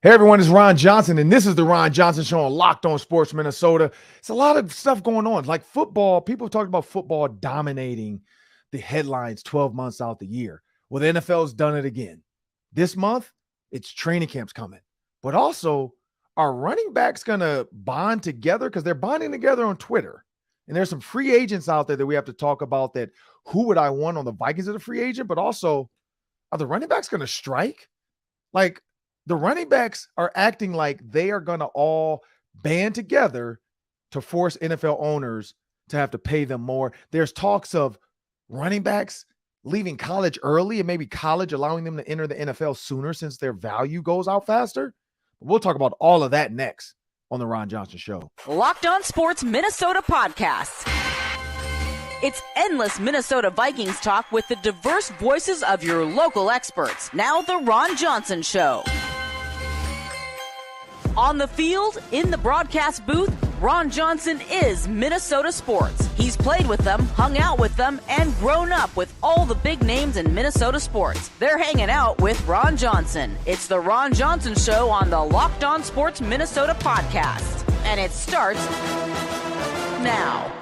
Hey everyone, it's Ron Johnson, and this is the Ron Johnson Show on Locked On Sports Minnesota. It's a lot of stuff going on, like football. People have talked about football dominating the headlines 12 months out the year. Well, the NFL's done it again. This month, it's training camps coming. But also, are running backs going to bond together? Because they're bonding together on Twitter. And there's some free agents out there that we have to talk about that who would I want on the Vikings as a free agent? But also, are the running backs going to strike? Like, the running backs are acting like they are going to all band together to force NFL owners to have to pay them more. There's talks of running backs leaving college early and maybe college allowing them to enter the NFL sooner since their value goes out faster. We'll talk about all of that next on the Ron Johnson Show. Locked On Sports Minnesota Podcasts. It's endless Minnesota Vikings talk with the diverse voices of your local experts. Now the Ron Johnson Show. On the field, in the broadcast booth, Ron Johnson is Minnesota sports. He's played with them, hung out with them, and grown up with all the big names in Minnesota sports. They're hanging out with Ron Johnson. It's the Ron Johnson Show on the Locked On Sports Minnesota podcast. And it starts now.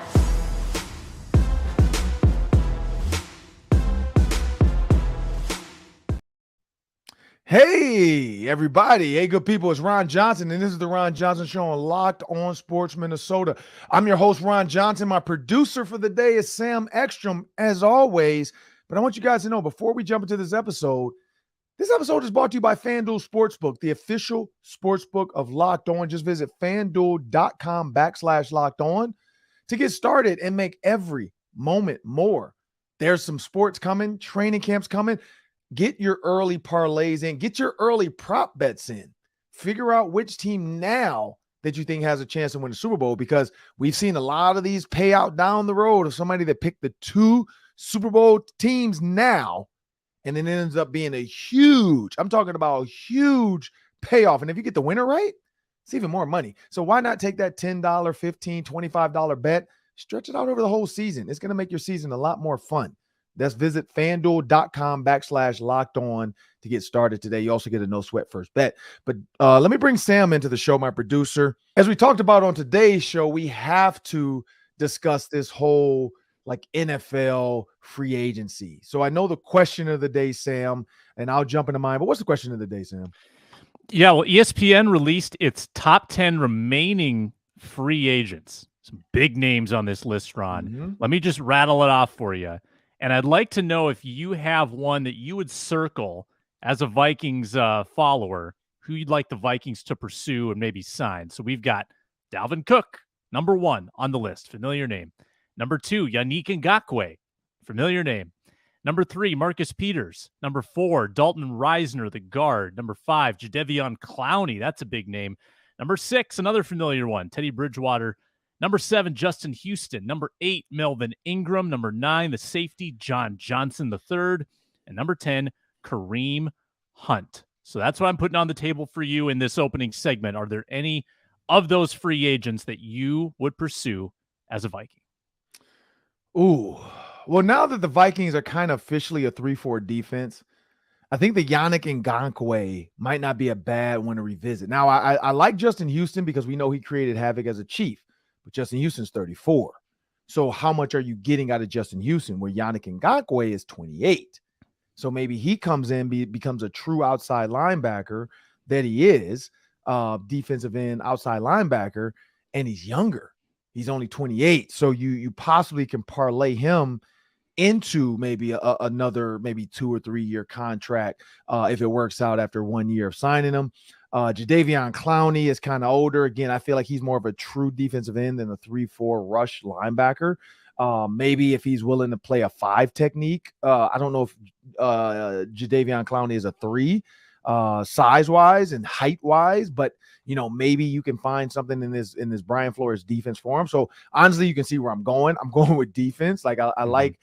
Hey, everybody. Hey, good people. It's Ron Johnson, and this is the Ron Johnson Show on Locked On Sports Minnesota. I'm your host, Ron Johnson. My producer for the day is Sam Ekstrom, as always. But I want you guys to know, before we jump into this episode is brought to you by FanDuel Sportsbook, the official sportsbook of Locked On. Just visit FanDuel.com/Locked On to get started and make every moment more. There's some sports coming, training camps coming. Get your early parlays in. Get your early prop bets in. Figure out which team now that you think has a chance to win the Super Bowl, because we've seen a lot of these pay out down the road of somebody that picked the two Super Bowl teams now, and then it ends up being a huge, I'm talking about a huge payoff. And if you get the winner right, it's even more money. So why not take that $10, $15, $25 bet, stretch it out over the whole season? It's going to make your season a lot more fun. That's visit FanDuel.com/Locked On to get started today. You also get a no sweat first bet. But let me bring Sam into the show, my producer. As we talked about on today's show, we have to discuss this whole like NFL free agency. So I know the question of the day, Sam, and I'll jump into mine. But what's the question of the day, Sam? Yeah, well, ESPN released its top 10 remaining free agents. Some big names on this list, Ron. Mm-hmm. Let me just rattle it off for you. And I'd like to know if you have one that you would circle as a Vikings follower, who you'd like the Vikings to pursue and maybe sign. So we've got Dalvin Cook, number 1 on the list, familiar name. Number 2, Yannick Ngakoue, familiar name. Number 3, Marcus Peters. Number 4, Dalton Risner, the guard. Number 5, Jadeveon Clowney. That's a big name. Number 6, another familiar one, Teddy Bridgewater. Number 7, Justin Houston. Number 8, Melvin Ingram. Number 9, the safety, John Johnson III. And number 10, Kareem Hunt. So that's what I'm putting on the table for you in this opening segment. Are there any of those free agents that you would pursue as a Viking? Ooh, well, now that the Vikings are kind of officially a 3-4 defense, I think the Yannick Ngakoue might not be a bad one to revisit. Now, I like Justin Houston because we know he created havoc as a Chief. But Justin Houston's 34. So how much are you getting out of Justin Houston, where Yannick Ngakoue is 28? So maybe he comes in, becomes a true outside linebacker that he is, defensive end outside linebacker, and he's younger. He's only 28. So you possibly can parlay him into maybe another maybe 2 or 3 year contract if it works out after 1 year of signing him. Jadeveon Clowney is kind of older. Again, I feel like he's more of a true defensive end than a 3-4 rush linebacker. Maybe if he's willing to play a 5 technique. I don't know if Jadeveon Clowney is a 3 size-wise and height-wise, but maybe you can find something in this Brian Flores defense for him. So honestly, you can see where I'm going. I'm going with defense. Like I like,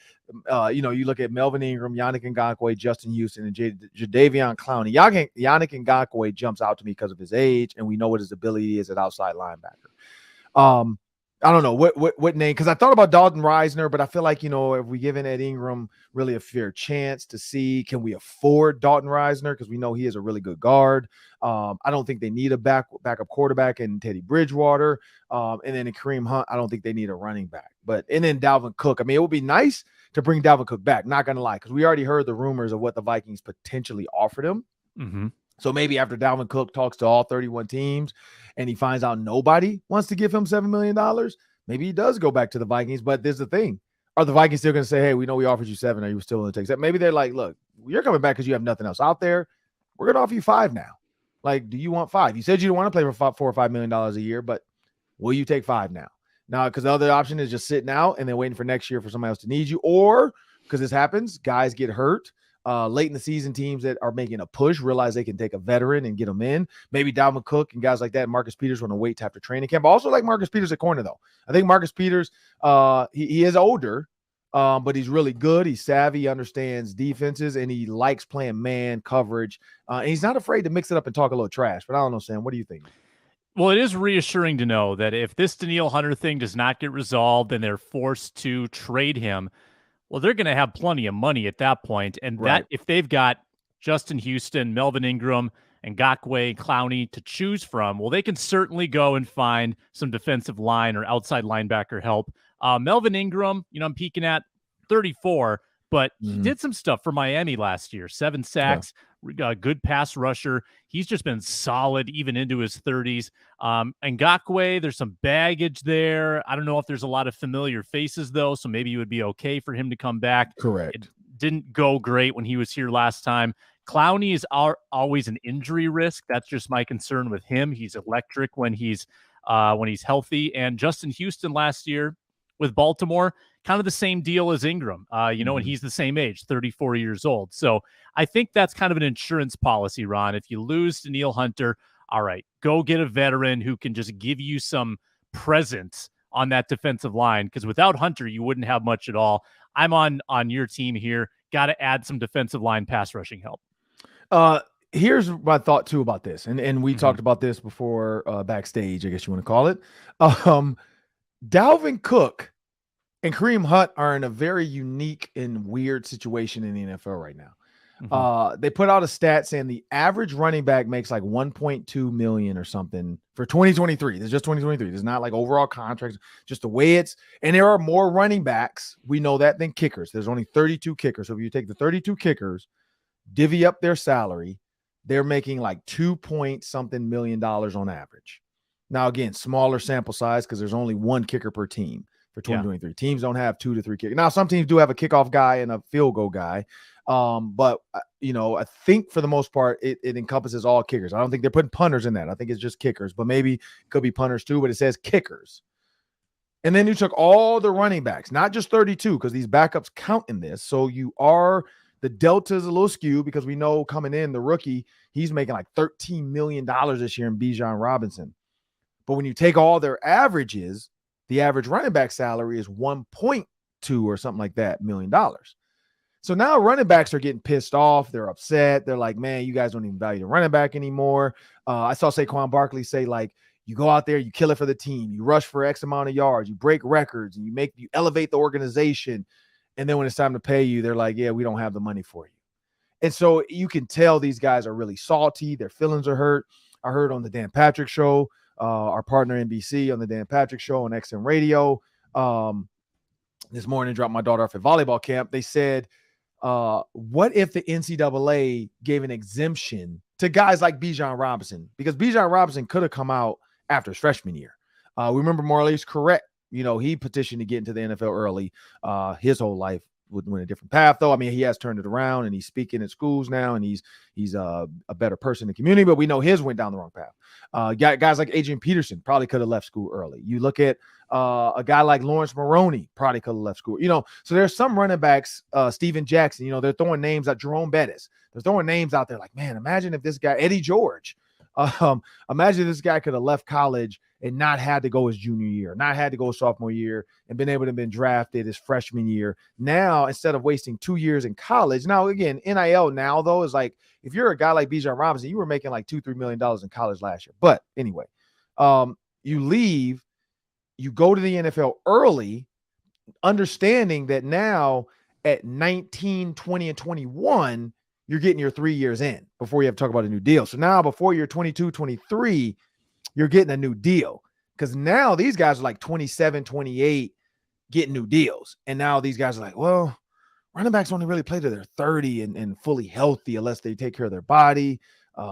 you look at Melvin Ingram, Yannick Ngakoue, Justin Houston, and Jadeveon Clowney. Yannick Ngakoue jumps out to me because of his age, and we know what his ability is at outside linebacker. I don't know what name, because I thought about Dalton Reisner, but I feel like, if we given Ed Ingram really a fair chance to see, can we afford Dalton Reisner? Because we know he is a really good guard. I don't think they need a backup quarterback in Teddy Bridgewater. And then in Kareem Hunt, I don't think they need a running back. And then Dalvin Cook. I mean, it would be nice to bring Dalvin Cook back, not going to lie, because we already heard the rumors of what the Vikings potentially offered him. Mm-hmm. So maybe after Dalvin Cook talks to all 31 teams and he finds out nobody wants to give him $7 million, maybe he does go back to the Vikings. But there's the thing. Are the Vikings still going to say, hey, we know we offered you 7. Are you still going to take 7? Maybe they're like, look, you're coming back because you have nothing else out there. We're going to offer you 5 now. Like, do you want 5? You said you don't want to play for $4 or $5 million a year, but will you take 5 now? Now, because the other option is just sitting out and then waiting for next year for somebody else to need you. Or, because this happens, guys get hurt. Late in the season, teams that are making a push realize they can take a veteran and get them in. Maybe Dalvin Cook and guys like that. Marcus Peters want to wait to after training camp. I also like Marcus Peters at corner, though. I think Marcus Peters, he is older, but he's really good. He's savvy, he understands defenses, and he likes playing man coverage. And he's not afraid to mix it up and talk a little trash. But I don't know, Sam. What do you think? Well, it is reassuring to know that if this Danielle Hunter thing does not get resolved and they're forced to trade him, well, they're going to have plenty of money at that point. And that if they've got Justin Houston, Melvin Ingram, and Ngakoue, Clowney to choose from, well, they can certainly go and find some defensive line or outside linebacker help. Melvin Ingram, I'm peaking at 34, but he did some stuff for Miami last year. 7 sacks, good pass rusher. He's just been solid even into his 30s. And Ngakoue, there's some baggage there. I don't know if there's a lot of familiar faces, though, so maybe it would be okay for him to come back. Correct. It didn't go great when he was here last time. Clowney is always an injury risk. That's just my concern with him. He's electric when he's healthy. And Justin Houston last year with Baltimore, kind of the same deal as Ingram, and he's the same age, 34 years old. So I think that's kind of an insurance policy, Ron. If you lose Danielle Hunter, all right, go get a veteran who can just give you some presence on that defensive line, because without Hunter, you wouldn't have much at all. I'm on your team here. Got to add some defensive line pass rushing help. Here's my thought, too, about this. And we talked about this before backstage, I guess you want to call it. Dalvin Cook and Kareem Hunt are in a very unique and weird situation in the NFL right now. They put out a stat saying the average running back makes like $1.2 million or something for 2023. It's just 2023. It's not like overall contracts, just the way it's. And there are more running backs, we know that, than kickers. There's only 32 kickers. So if you take the 32 kickers, divvy up their salary, they're making like $2 million on average. Now, again, smaller sample size because there's only one kicker per team for 2023. Yeah. Teams don't have 2 to 3 kickers. Now, some teams do have a kickoff guy and a field goal guy. But I think for the most part, it encompasses all kickers. I don't think they're putting punters in that. I think it's just kickers, but maybe it could be punters too, but it says kickers. And then you took all the running backs, not just 32, because these backups count in this. So the delta is a little skewed because we know coming in, the rookie, he's making like $13 million this year in Bijan Robinson. But when you take all their averages, the average running back salary is 1.2 or something like that $1 million. So now running backs are getting pissed off. They're upset. They're like, man, you guys don't even value the running back anymore. I saw Saquon Barkley say, like, you go out there, you kill it for the team, you rush for X amount of yards, you break records, and you elevate the organization. And then when it's time to pay you, they're like, yeah, we don't have the money for you. And so you can tell these guys are really salty. Their feelings are hurt. I heard on the Dan Patrick Show, our partner NBC on the Dan Patrick Show on XM Radio. This morning, dropped my daughter off at volleyball camp. They said, what if the NCAA gave an exemption to guys like Bijan Robinson? Because Bijan Robinson could have come out after his freshman year. We remember Marley's correct. He petitioned to get into the NFL early. His whole life went a different path, though. I mean, he has turned it around, and he's speaking at schools now, and he's a better person in the community. But we know his went down the wrong path. Guys like Adrian Peterson probably could have left school early. You look at a guy like Lawrence Maroney probably could have left school. So there's some running backs, Steven Jackson. They're throwing names out. Jerome Bettis. They're throwing names out there like, man, imagine if this guy, Eddie George. Imagine this guy could have left college and not had to go his junior year, not had to go sophomore year, and been able to been drafted his freshman year. Now, instead of wasting 2 years in college, now again, NIL now though is like, if you're a guy like Bijan Robinson, you were making like $2-3 million in college last year. But anyway, you leave, you go to the NFL early, understanding that now at 19, 20, and 21, you're getting your 3 years in before you have to talk about a new deal. So now before you're 22, 23, you're getting a new deal. Because now these guys are like 27, 28, getting new deals. And now these guys are like, well, running backs only really play to their 30 and fully healthy unless they take care of their body.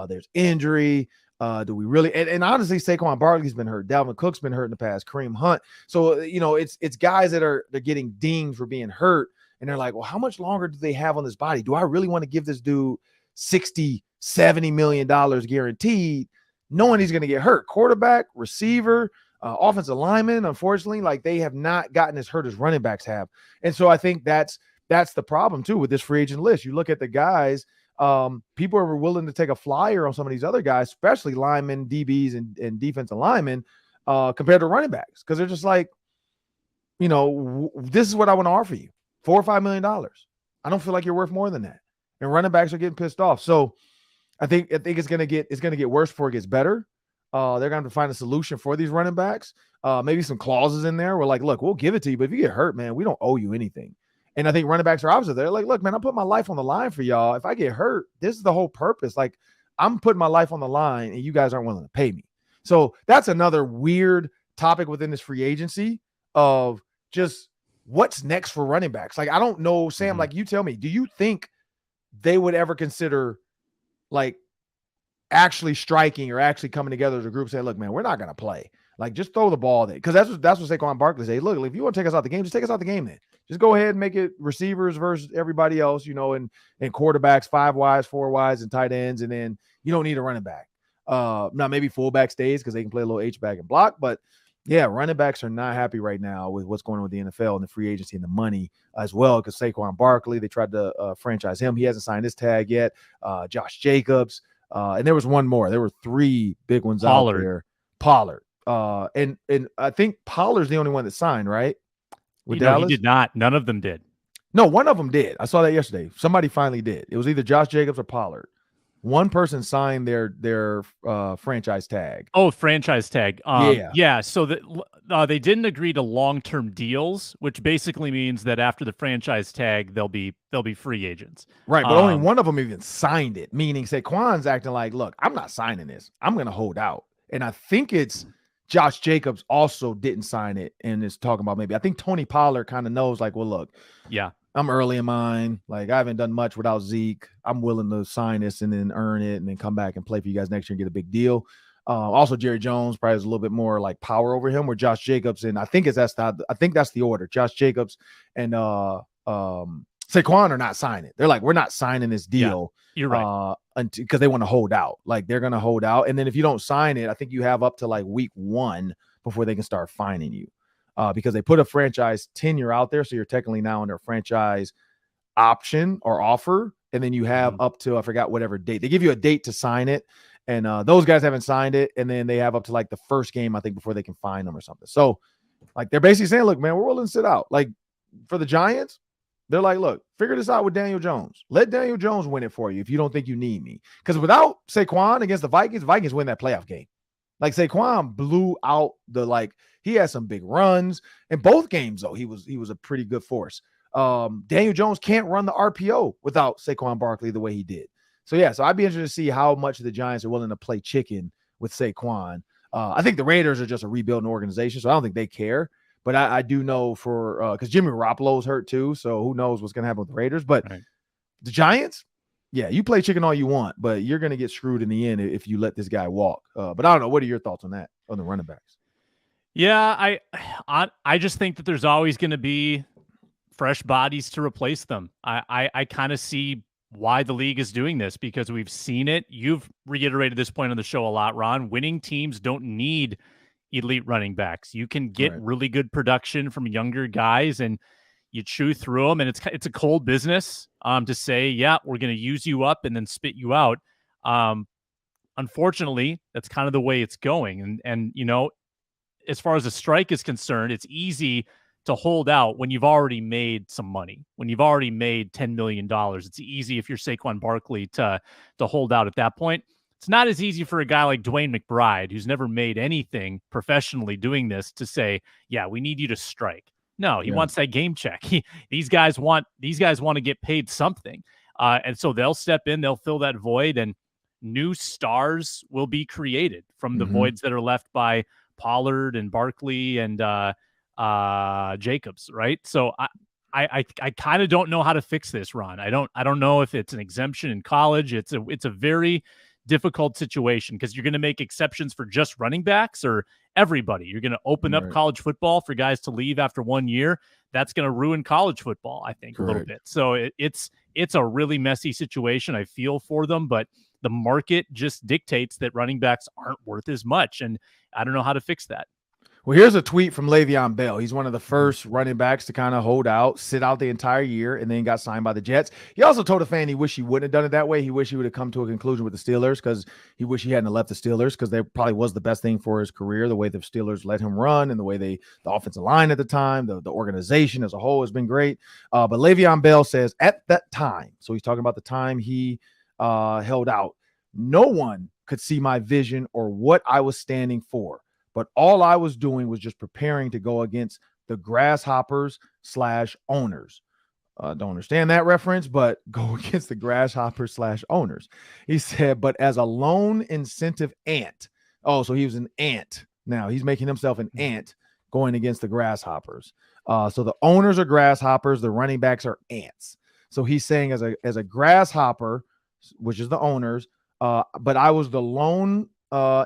There's injury. Do we really? And honestly, Saquon Barkley's been hurt. Dalvin Cook's been hurt in the past. Kareem Hunt. So, it's guys that they're getting dinged for being hurt. And they're like, well, how much longer do they have on this body? Do I really want to give this dude $60, $70 million guaranteed, knowing he's going to get hurt? Quarterback, receiver, offensive lineman, unfortunately, like they have not gotten as hurt as running backs have. And so I think that's the problem too with this free agent list. You look at the guys, people are willing to take a flyer on some of these other guys, especially linemen, DBs, and defensive linemen, compared to running backs. Because they're just like, this is what I want to offer you. $4 or $5 million. I don't feel like you're worth more than that. And running backs are getting pissed off. So I think it's gonna get worse before it gets better. They're gonna have to find a solution for these running backs. Maybe some clauses in there where like, look, we'll give it to you, but if you get hurt, man, we don't owe you anything. And I think running backs are opposite. They're like, look, man, I put my life on the line for y'all. If I get hurt, this is the whole purpose. Like, I'm putting my life on the line and you guys aren't willing to pay me. So that's another weird topic within this free agency of just what's next for running backs. Like, I don't know, Sam, like you tell me, do you think they would ever consider like actually striking or actually coming together as a group saying, look, man, we're not going to play. Like, just throw the ball there. Because that's what Saquon Barkley said. Look, if you want to take us out the game, just take us out the game then. Just go ahead and make it receivers versus everybody else, and quarterbacks, 5 wides, 4 wides, and tight ends, and then you don't need a running back. Now, maybe fullback stays because they can play a little H-back and block, but yeah, running backs are not happy right now with what's going on with the NFL and the free agency and the money as well. Because Saquon Barkley, they tried to franchise him. He hasn't signed his tag yet. Josh Jacobs. And there was one more. There were 3 big ones out there. Pollard. And I think Pollard's the only one that signed, right? With Dallas? He did not. None of them did. No, one of them did. I saw that yesterday. Somebody finally did. It was either Josh Jacobs or Pollard. One person signed their franchise tag. Oh, franchise tag. Yeah. So they didn't agree to long-term deals, which basically means that after the franchise tag, they'll be free agents. Right, but only one of them even signed it. Meaning Saquon's acting like, look, I'm not signing this. I'm going to hold out. And I think it's Josh Jacobs also didn't sign it and is talking about maybe. I think Tony Pollard kind of knows, like, well, look, yeah, I'm early in mine. Like, I haven't done much without Zeke. I'm willing to sign this and then earn it and then come back and play for you guys next year and get a big deal. Also, Jerry Jones probably has a little bit more like power over him, where Josh Jacobs and I think that's the order. Josh Jacobs and Saquon are not signing. They're like, we're not signing this deal. Yeah, you're right. Because they want to hold out. Like, they're going to hold out. And then if you don't sign it, I think you have up to like week 1 before they can start fining you. Because they put a franchise tenure out there. So you're technically now under a franchise option or offer. And then you have up to, I forgot whatever date. They give you a date to sign it. And those guys haven't signed it. And then they have up to like the first game, I think, before they can fine them or something. So like, they're basically saying, look, man, we're willing to sit out. Like, for the Giants, they're like, look, figure this out with Daniel Jones. Let Daniel Jones win it for you if you don't think you need me. Because without Saquon against the Vikings win that playoff game. Like, Saquon blew out he had some big runs. In both games, though, he was a pretty good force. Daniel Jones can't run the RPO without Saquon Barkley the way he did. So, yeah, I'd be interested to see how much the Giants are willing to play chicken with Saquon. I think the Raiders are just a rebuilding organization, so I don't think they care. But I do know because Jimmy Garoppolo's hurt too, so who knows what's going to happen with the Raiders. But The Giants, yeah, you play chicken all you want, but you're going to get screwed in the end if you let this guy walk. But I don't know. What are your thoughts on that, on the running backs? Yeah, I just think that there's always going to be fresh bodies to replace them. I kind of see why the league is doing this, because we've seen it. You've reiterated this point on the show a lot, Ron. Winning teams don't need elite running backs. You can get really good production from younger guys, and you chew through them. And it's a cold business to say, yeah, we're going to use you up and then spit you out. Unfortunately, that's kind of the way it's going. And as far as the strike is concerned, it's easy to hold out when you've already made some money, when you've already made $10 million. It's easy if you're Saquon Barkley to hold out at that point. It's not as easy for a guy like Dwayne McBride, who's never made anything professionally doing this, to say, yeah, we need you to strike. No, he wants that game check. These guys want to get paid something. And so they'll step in, they'll fill that void, and new stars will be created from the voids that are left by Pollard and Barkley and Jacobs, right? So I kind of don't know how to fix this, Ron. I don't know if it's an exemption in college. It's a very difficult situation because you're going to make exceptions for just running backs or everybody. You're going to open up college football for guys to leave after 1 year. That's going to ruin college football, I think, a little bit. So it's a really messy situation. I feel for them, but the market just dictates that running backs aren't worth as much, and I don't know how to fix that. Well, here's a tweet from LeVeon Bell. He's one of the first running backs to kind of hold out, sit out the entire year, and then got signed by the Jets. He also told a fan he wished he wouldn't have done it that way. He wished he would have come to a conclusion with the Steelers because he wished he hadn't left the Steelers because they probably was the best thing for his career, the way the Steelers let him run and the way the offensive line at the time, the organization as a whole has been great. But LeVeon Bell says at that time, so he's talking about the time he held out, no one could see my vision or what I was standing for. But all I was doing was just preparing to go against the grasshoppers / owners. Don't understand that reference, but go against the grasshoppers / owners. He said, but as a lone incentive ant. Oh, so he was an ant. Now he's making himself an ant going against the grasshoppers. So the owners are grasshoppers. The running backs are ants. So he's saying as a grasshopper, which is the owners, but I was the lone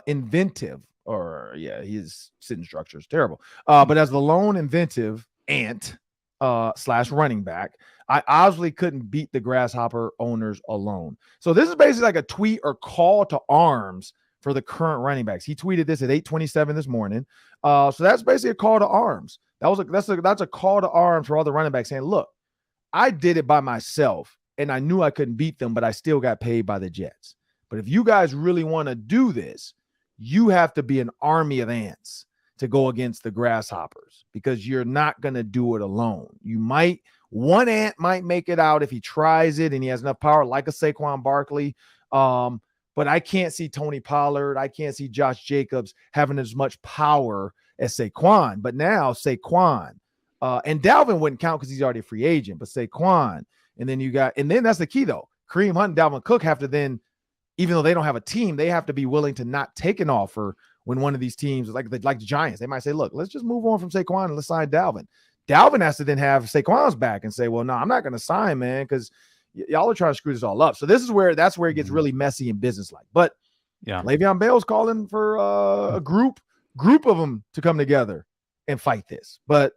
inventive. His sentence structure is terrible. But as the lone inventive ant / running back, I obviously couldn't beat the grasshopper owners alone. So this is basically like a tweet or call to arms for the current running backs. He tweeted this at 8:27 this morning. So that's basically a call to arms. That's a call to arms for all the running backs saying, look, I did it by myself and I knew I couldn't beat them, but I still got paid by the Jets. But if you guys really want to do this, you have to be an army of ants to go against the grasshoppers because you're not going to do it alone. One ant might make it out if he tries it and he has enough power, like a Saquon Barkley. But I can't see Tony Pollard. I can't see Josh Jacobs having as much power as Saquon. But now Saquon and Dalvin wouldn't count because he's already a free agent, but Saquon. And then that's the key though. Kareem Hunt and Dalvin Cook have to then, even though they don't have a team, they have to be willing to not take an offer when one of these teams, like the Giants, they might say, look, let's just move on from Saquon and let's sign Dalvin. Dalvin has to then have Saquon's back and say, well, no, I'm not going to sign, man, because y'all are trying to screw this all up. So that's where it gets really messy and businesslike. But yeah, Le'Veon Bell's calling for a group of them to come together and fight this. But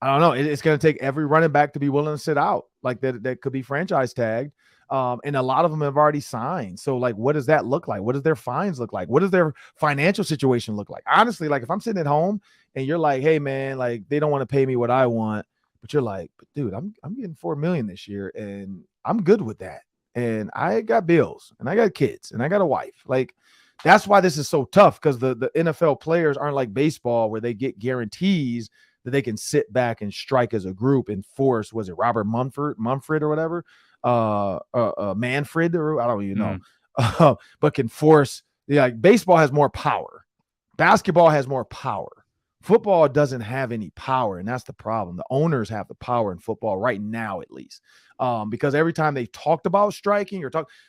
I don't know. It's going to take every running back to be willing to sit out like that could be franchise tagged. And a lot of them have already signed. So like, what does that look like? What does their fines look like? What does their financial situation look like? Honestly, like if I'm sitting at home and you're like, hey man, like they don't want to pay me what I want, but you're like, but dude, I'm getting $4 million this year and I'm good with that. And I got bills and I got kids and I got a wife. Like that's why this is so tough because the NFL players aren't like baseball where they get guarantees that they can sit back and strike as a group and force, was it Robert Mumford or whatever? Manfred, or I don't even know, but can force. Like baseball has more power, basketball has more power. Football doesn't have any power, and that's the problem. The owners have the power in football right now, at least, because every time they talked about striking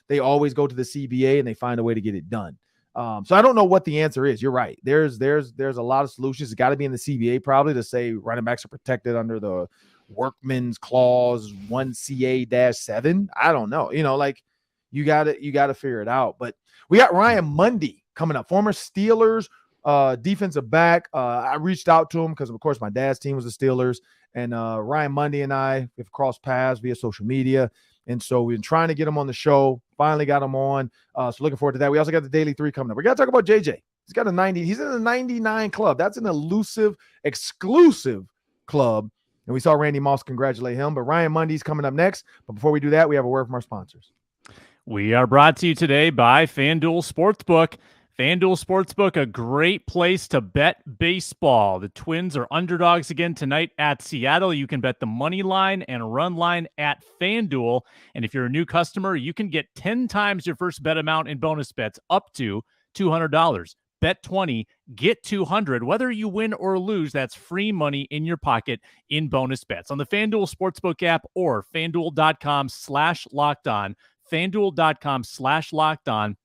they always go to the CBA and they find a way to get it done. So I don't know what the answer is. You're right. There's a lot of solutions. It's got to be in the CBA probably to say running backs are protected under the Workman's Clause 1CA-7. I don't know. Like you got to figure it out. But we got Ryan Mundy coming up, former Steelers defensive back. I reached out to him because, of course, my dad's team was the Steelers. And Ryan Mundy and I have crossed paths via social media. And so we've been trying to get him on the show. Finally got him on. So looking forward to that. We also got the Daily 3 coming up. We got to talk about JJ. He's got a 90. He's in the 99 club. That's an elusive, exclusive club. And we saw Randy Moss congratulate him. But Ryan Mundy's coming up next. But before we do that, we have a word from our sponsors. We are brought to you today by FanDuel Sportsbook. FanDuel Sportsbook, a great place to bet baseball. The Twins are underdogs again tonight at Seattle. You can bet the money line and run line at FanDuel. And if you're a new customer, you can get 10 times your first bet amount in bonus bets up to $200. Bet 20, get 200. Whether you win or lose, that's free money in your pocket in bonus bets on the FanDuel Sportsbook app or FanDuel.com/lockedon. FanDuel.com/lockedon.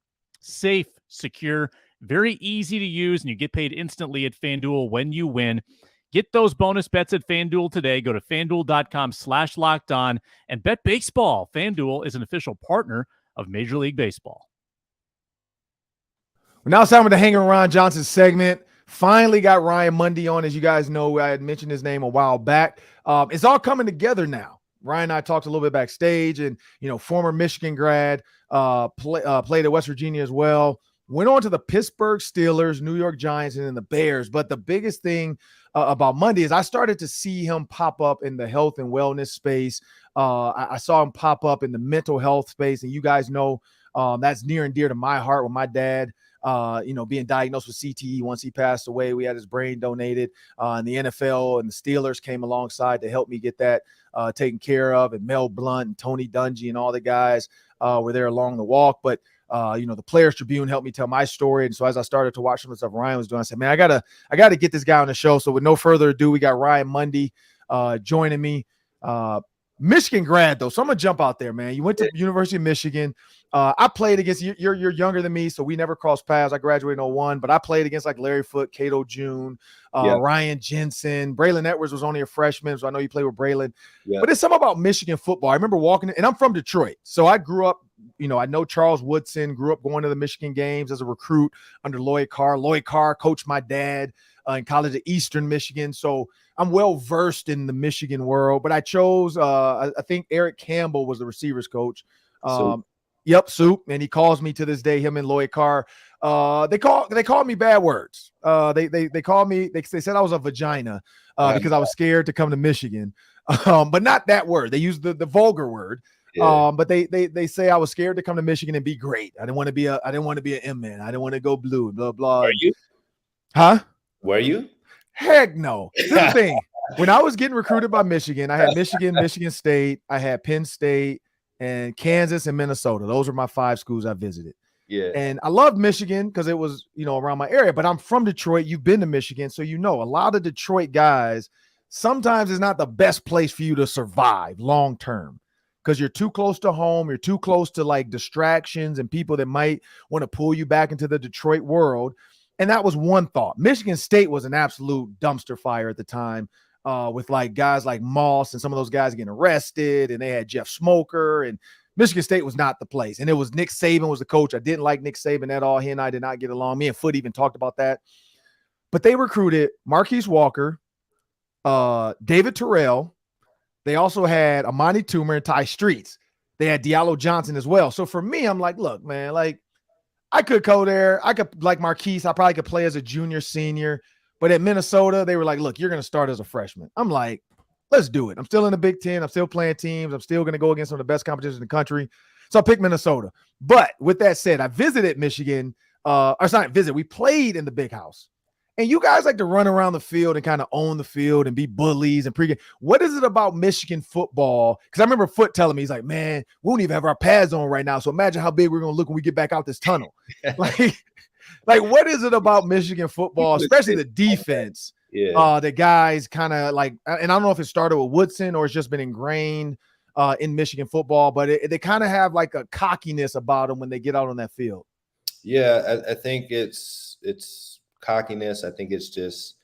Safe, secure, very easy to use, and you get paid instantly at FanDuel when you win. Get those bonus bets at FanDuel today. Go to FanDuel.com/lockedon and bet baseball. FanDuel is an official partner of Major League Baseball. Now it's time for the Hanging with Ron Johnson segment. Finally got Ryan Mundy on. As you guys know, I had mentioned his name a while back. It's all coming together now. Ryan and I talked a little bit backstage, and former Michigan grad, played at West Virginia as well. Went on to the Pittsburgh Steelers, New York Giants, and then the Bears. But the biggest thing about Mundy is I started to see him pop up in the health and wellness space. I saw him pop up in the mental health space, and you guys know that's near and dear to my heart. With my dad, being diagnosed with CTE once he passed away, we had his brain donated, and the NFL and the Steelers came alongside to help me get that taken care of. And Mel Blount and Tony Dungy and all the guys were there along the walk. But the Players Tribune helped me tell my story. And so as I started to watch some of the stuff Ryan was doing, I said, man, I gotta get this guy on the show. So with no further ado, we got Ryan Mundy joining me. Michigan grad though, so I'm gonna jump out there, man. You went to University of Michigan. I played against you're younger than me, so we never crossed paths. I graduated in 01, but I played against like Larry Foote, Cato June, Ryan Jensen. Braylon Edwards was only a freshman, so I know you played with Braylon. Yeah. But it's something about Michigan football. I remember walking in, and I'm from Detroit, so I grew up. I know Charles Woodson. Grew up going to the Michigan games as a recruit under Lloyd Carr. Lloyd Carr coached my dad in college at Eastern Michigan, so I'm well versed in the Michigan world. But I chose, I think Eric Campbell was the receivers coach. Yep, Soup, and he calls me to this day. Him and Lloyd Carr. They called me bad words. They called me. They said I was a vagina because I was scared to come to Michigan, but not that word. They used the vulgar word. Yeah. But they say I was scared to come to Michigan and be great. I didn't want to be an M-man. I didn't want to go blue. Blah blah. Were you? Huh? Were you? Heck no. This is the thing. When I was getting recruited by Michigan, I had Michigan, Michigan State, I had Penn State, and Kansas and Minnesota. Those were my 5 schools I visited. Yeah. And I loved Michigan because it was, around my area. But I'm from Detroit. You've been to Michigan, so a lot of Detroit guys, sometimes it's not the best place for you to survive long term because you're too close to home. You're too close to like distractions and people that might want to pull you back into the Detroit world. And that was one thought. Michigan State was an absolute dumpster fire at the time. With like guys like Moss and some of those guys getting arrested, and they had Jeff Smoker, and Michigan State was not the place. And it was Nick Saban was the coach. I didn't like Nick Saban at all. He and I did not get along. Me and Foot even talked about that. But they recruited Marquise Walker, David Terrell. They also had Amani Toomer and Ty Streets. They had Diallo Johnson as well. So for me, I'm like, look, man, like I could go there. I could like Marquise. I probably could play as a junior, senior. But at Minnesota, they were like, look, you're going to start as a freshman. I'm like, let's do it. I'm still in the Big Ten. I'm still playing teams. I'm still going to go against some of the best competition in the country. So I picked Minnesota. But with that said, I visited Michigan. We played in the Big House. And you guys like to run around the field and kind of own the field and be bullies and pregame. What is it about Michigan football? Because I remember Foot telling me, he's like, man, we don't even have our pads on right now. So imagine how big we're going to look when we get back out this tunnel. Like, what is it about Michigan football, especially the defense, the guys kind of like, and I don't know if it started with Woodson or it's just been ingrained in Michigan football, but they kind of have like a cockiness about them when they get out on that field. Yeah, I think it's cockiness. I think it's just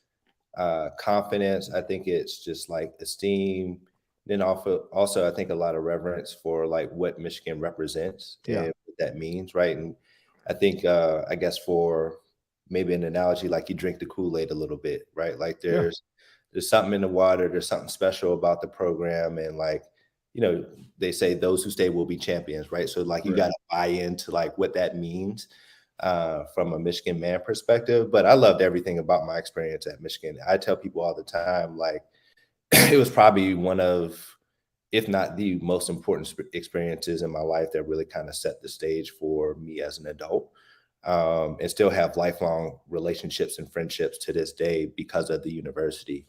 confidence. I think it's just like esteem. Then also, I think a lot of reverence for like what Michigan represents and what that means, right? And I think, I guess for maybe an analogy, like you drink the Kool-Aid a little bit, right? Like there's something in the water. There's something special about the program. And like, they say those who stay will be champions, right? So like you got to buy into like what that means from a Michigan man perspective. But I loved everything about my experience at Michigan. I tell people all the time, like it was probably one of, if not the most important experiences in my life that really kind of set the stage for me as an adult. and still have lifelong relationships and friendships to this day because of the university.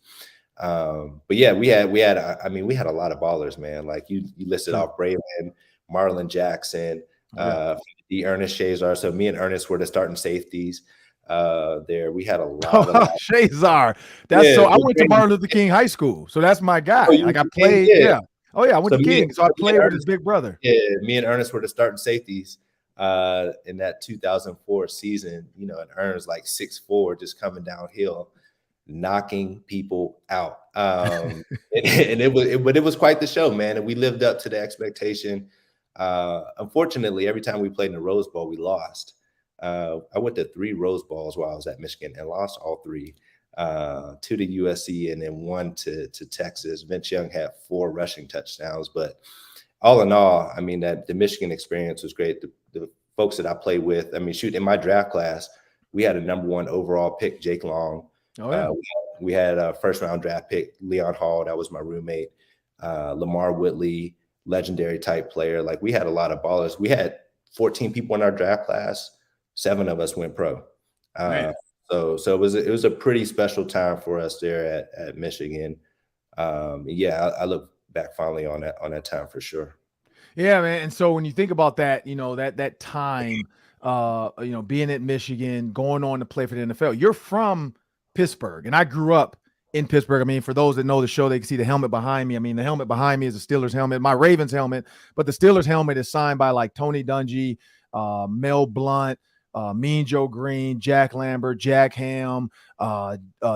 But yeah, we had a lot of ballers, man. Like you listed off Braylon, Marlon Jackson, the Ernest Shazar. So me and Ernest were the starting safeties. There we had a lot. Shazar. I went to Martin Luther King High School, so that's my guy. I played. Yeah. Oh yeah, I went to King, so I played with his big brother. Yeah, me and Ernest were the starting safeties in that 2004 season. And Ernest like 6'4", just coming downhill, knocking people out. And it was quite the show, man. And we lived up to the expectation. Unfortunately, every time we played in the Rose Bowl, we lost. I went to 3 Rose Bowls while I was at Michigan and lost all 3, 2 to USC and then 1 to Texas. Vince Young had 4 rushing touchdowns, but all in all, I mean, that the Michigan experience was great. The folks that I played with, I mean, in my draft class, we had a number 1 overall pick, Jake Long. Oh, yeah. We had a first-round draft pick, Leon Hall. That was my roommate. Lamar Whitley, legendary type player. Like, we had a lot of ballers. We had 14 people in our draft class. 7 of us went pro. So it was a pretty special time for us there at Michigan. Yeah, I look back fondly on that time for sure. Yeah, man. And so when you think about that, that time, being at Michigan, going on to play for the NFL, you're from Pittsburgh, and I grew up in Pittsburgh. I mean, for those that know the show, they can see the helmet behind me. I mean, the helmet behind me is a Steelers helmet, my Ravens helmet, but the Steelers helmet is signed by like Tony Dungy, Mel Blount, Mean Joe Green, Jack Lambert, Jack Ham,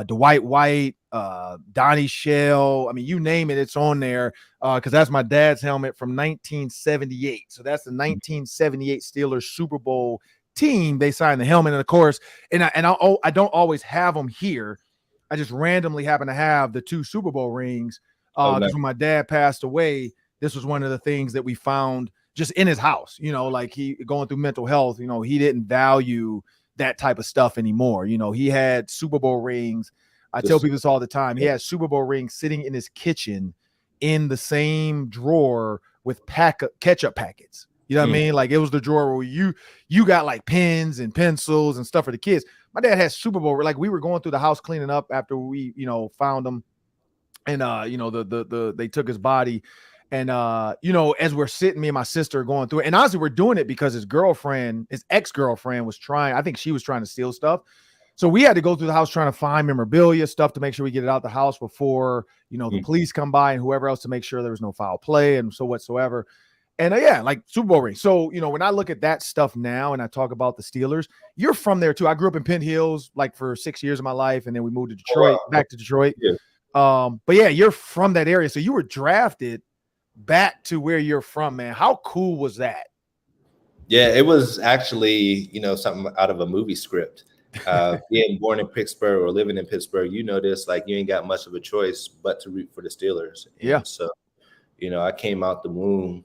Dwight White, Donnie Shell. I mean, you name it, it's on there because that's my dad's helmet from 1978. So that's the 1978 Steelers Super Bowl team. They signed the helmet, and of course, I don't always have them here. I just randomly happen to have the 2 Super Bowl rings because when my dad passed away, this was one of the things that we found just in his house, like he going through mental health, he didn't value that type of stuff anymore. He had Super Bowl rings. I tell people this all the time. He had Super Bowl rings sitting in his kitchen in the same drawer with ketchup packets. You know what I mean? Like it was the drawer where you got like pens and pencils and stuff for the kids. My dad had Super Bowl. Like we were going through the house cleaning up after we, found him. And, they took his body. And, as we're sitting, me and my sister going through it, and honestly, we're doing it because his ex-girlfriend was I think she was trying to steal stuff. So we had to go through the house trying to find memorabilia stuff to make sure we get it out the house before, the police come by and whoever else to make sure there was no foul play and so whatsoever. And like Super Bowl ring. So, when I look at that stuff now and I talk about the Steelers, you're from there too. I grew up in Penn Hills, like for 6 years of my life. And then we moved to Detroit, back to Detroit. Yeah. But yeah, you're from that area. So you were drafted back to where you're from, man. How cool was that? Yeah, it was actually, something out of a movie script. Being born in Pittsburgh or living in Pittsburgh, this, like you ain't got much of a choice but to root for the Steelers. And yeah. So, I came out the womb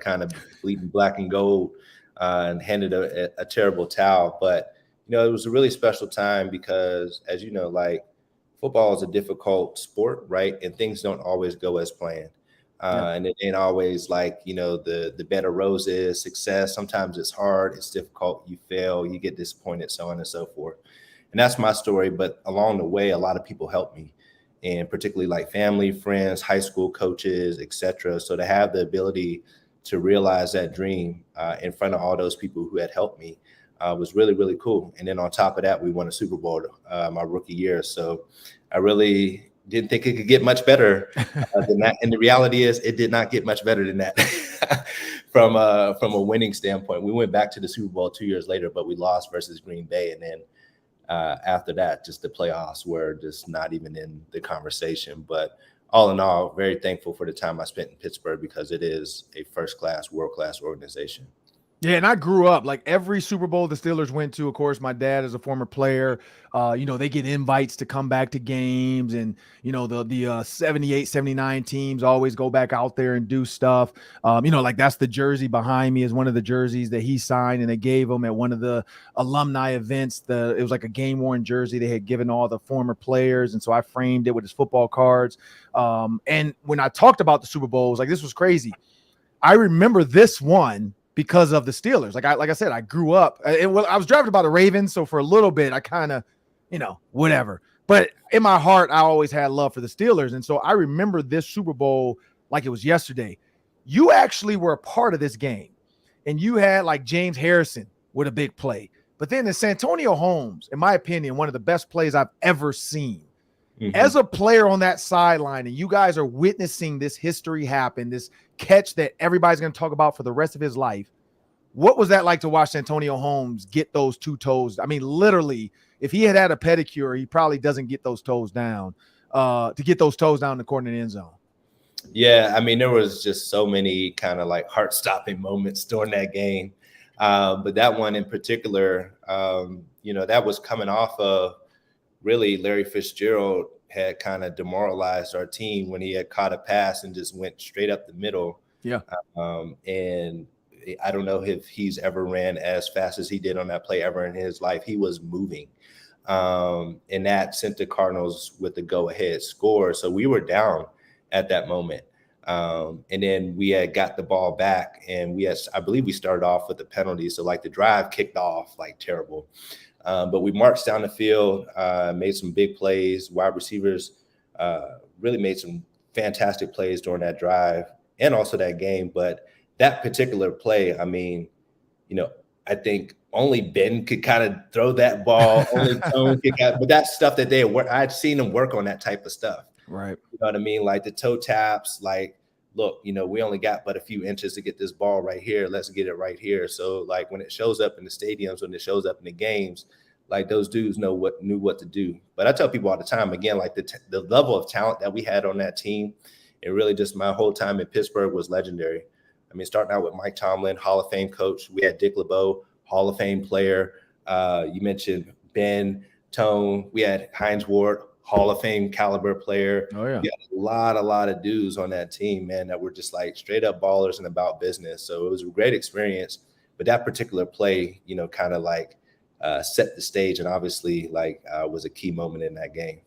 kind of bleeding black and gold and handed a terrible towel. But, it was a really special time because, as you know, like football is a difficult sport, right? And things don't always go as planned. And it ain't always like, the bed of roses, success. Sometimes it's hard, it's difficult, you fail, you get disappointed, so on and so forth. And that's my story. But along the way, a lot of people helped me, and particularly like family, friends, high school coaches, etc. So to have the ability to realize that dream in front of all those people who had helped me was really, really cool. And then on top of that, we won a Super Bowl my rookie year. So I really didn't think it could get much better than that. And the reality is it did not get much better than that from a winning standpoint. We went back to the Super Bowl 2 years later, but we lost versus Green Bay. And then after that, just the playoffs were just not even in the conversation. But all in all, very thankful for the time I spent in Pittsburgh because it is a first-class, world-class organization. Yeah, and I grew up like every Super Bowl the Steelers went to. Of course, my dad is a former player. They get invites to come back to games, and the 78, 79 teams always go back out there and do stuff. Like that's the jersey behind me is one of the jerseys that he signed, and they gave him at one of the alumni events. It was like a game worn jersey they had given all the former players, and so I framed it with his football cards. And when I talked about the Super Bowls, like this was crazy. I remember this one because of the Steelers. Like I said, I grew up. I was drafted by the Ravens, so for a little bit, I kind of, whatever. But in my heart, I always had love for the Steelers, and so I remember this Super Bowl like it was yesterday. You actually were a part of this game, and you had like James Harrison with a big play. But then the Santonio Holmes, in my opinion, one of the best plays I've ever seen. Mm-hmm. As a player on that sideline, and you guys are witnessing this history happen, this catch that everybody's going to talk about for the rest of his life, what was that like to watch Santonio Holmes get those 2 toes? I mean, literally, if he had a pedicure, he probably doesn't get those toes down to get those toes down in the corner of the end zone. Yeah, I mean, there was just so many kind of like heart-stopping moments during that game. But that one in particular, that was coming off of really Larry Fitzgerald had kind of demoralized our team when he had caught a pass and just went straight up the middle. Yeah. And I don't know if he's ever ran as fast as he did on that play ever in his life. He was moving. And that sent the Cardinals with the go-ahead score. So we were down at that moment. And then we had got the ball back, and I believe we started off with the penalty. So like the drive kicked off like terrible. But we marched down the field, made some big plays. Wide receivers really made some fantastic plays during that drive and also that game. But that particular play, I mean, I think only Ben could kind of throw that ball. Only Tone could but that's stuff that I'd seen them work on that type of stuff. Right. You know what I mean? Like the toe taps, like, look, we only got but a few inches to get this ball right here. Let's get it right here. So like when it shows up in the stadiums, when it shows up in the games, like those dudes knew what to do. But I tell people all the time, again, like the level of talent that we had on that team, and really just my whole time in Pittsburgh was legendary. I mean, starting out with Mike Tomlin, Hall of Fame coach. We had Dick LeBeau, Hall of Fame player. You mentioned Ben, Tone. We had Hines Ward, Hall of Fame caliber player. Oh, yeah. We had a lot of dudes on that team, man, that were just like straight up ballers and about business. So it was a great experience. But that particular play, kind of like set the stage, and obviously like was a key moment in that game.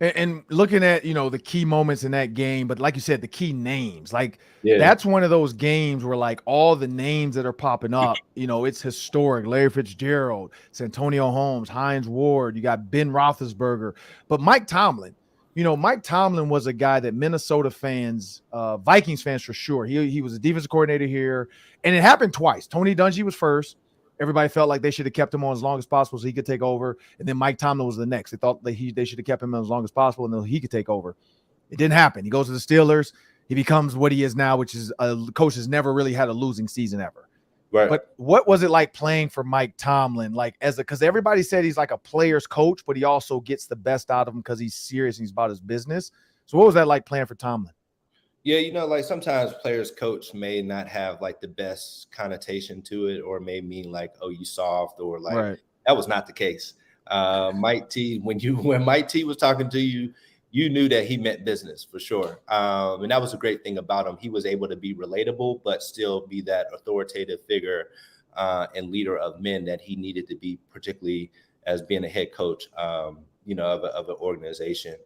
And looking at, the key moments in that game, but like you said, the key names, like that's one of those games where like all the names that are popping up, it's historic. Larry Fitzgerald, Santonio Holmes, Hines Ward, you got Ben Roethlisberger, but Mike Tomlin, Mike Tomlin was a guy that Minnesota fans, Vikings fans for sure. He was a defensive coordinator here, and it happened twice. Tony Dungy was first. Everybody felt like they should have kept him on as long as possible so he could take over. And then Mike Tomlin was the next. They thought that they should have kept him on as long as possible and then he could take over. It didn't happen. He goes to the Steelers. He becomes what he is now, which is a coach has never really had a losing season ever. Right. But what was it like playing for Mike Tomlin? Like because everybody said he's like a player's coach, but he also gets the best out of him because he's serious and he's about his business. So what was that like playing for Tomlin? Yeah, like sometimes players coach may not have like the best connotation to it, or may mean like, oh, you soft, or like right. That was not the case. Mike T, when Mike T was talking to you, you knew that he meant business for sure. And that was a great thing about him. He was able to be relatable, but still be that authoritative figure and leader of men that he needed to be, particularly as being a head coach, of an organization.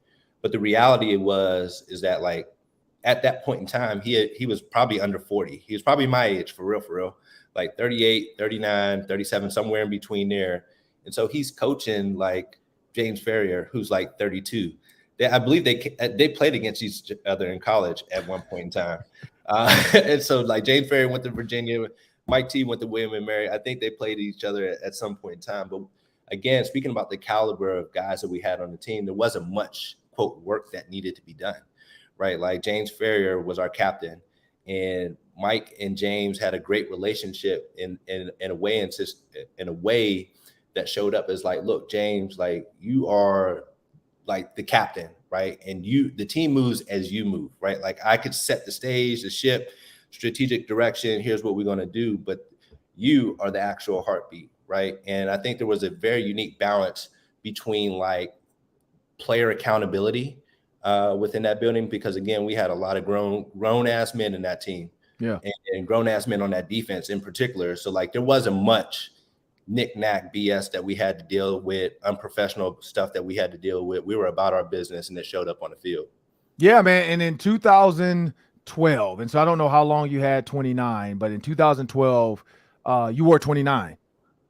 But the reality is that like, at that point in time, he was probably under 40. He was probably my age, for real, like 38, 39, 37, somewhere in between there. And so he's coaching like James Ferrier, who's like 32. I believe they played against each other in college at one point in time. And so like James Ferrier went to Virginia, Mike T went to William & Mary. I think they played each other at some point in time. But again, speaking about the caliber of guys that we had on the team, there wasn't much, quote, work that needed to be done. Right, like James Ferrier was our captain, and Mike and James had a great relationship in a way that showed up as like, look, James, like you are like the captain, right? And the team moves as you move, right? Like I could set the stage, the ship, strategic direction. Here's what we're going to do, but you are the actual heartbeat, right? And I think there was a very unique balance between like player accountability within that building, because again, we had a lot of grown ass men in that team, and grown ass men on that defense in particular. So like there wasn't much knick-knack BS that we had to deal with, unprofessional stuff that we had to deal with. We were about our business, and it showed up on the field. Yeah, man. And in 2020, 12. And so I don't know how long you had 29, but in 2012, you wore 29.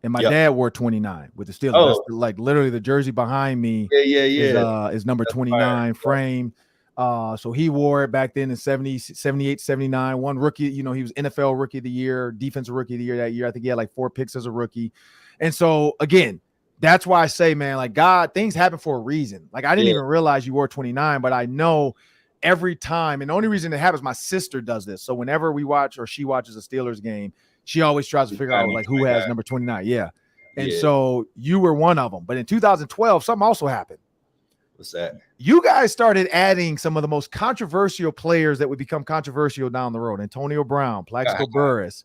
And my dad wore 29 with the Steelers. Oh. That's like literally the jersey behind me is number 29 framed. So he wore it back then in 70, 78, 79. One rookie, he was NFL rookie of the year, defensive rookie of the year that year. I think he had like 4 picks as a rookie. And so again, that's why I say, man, like God, things happen for a reason. Like I didn't even realize you wore 29, but I know every time, and the only reason it happens, my sister does this. So whenever we watch or she watches a Steelers game, she always tries to figure out like who has number 29. Yeah. And so you were one of them. But in 2012, something also happened. What's that? You guys started adding some of the most controversial players that would become controversial down the road. Antonio Brown, Plaxico Burress.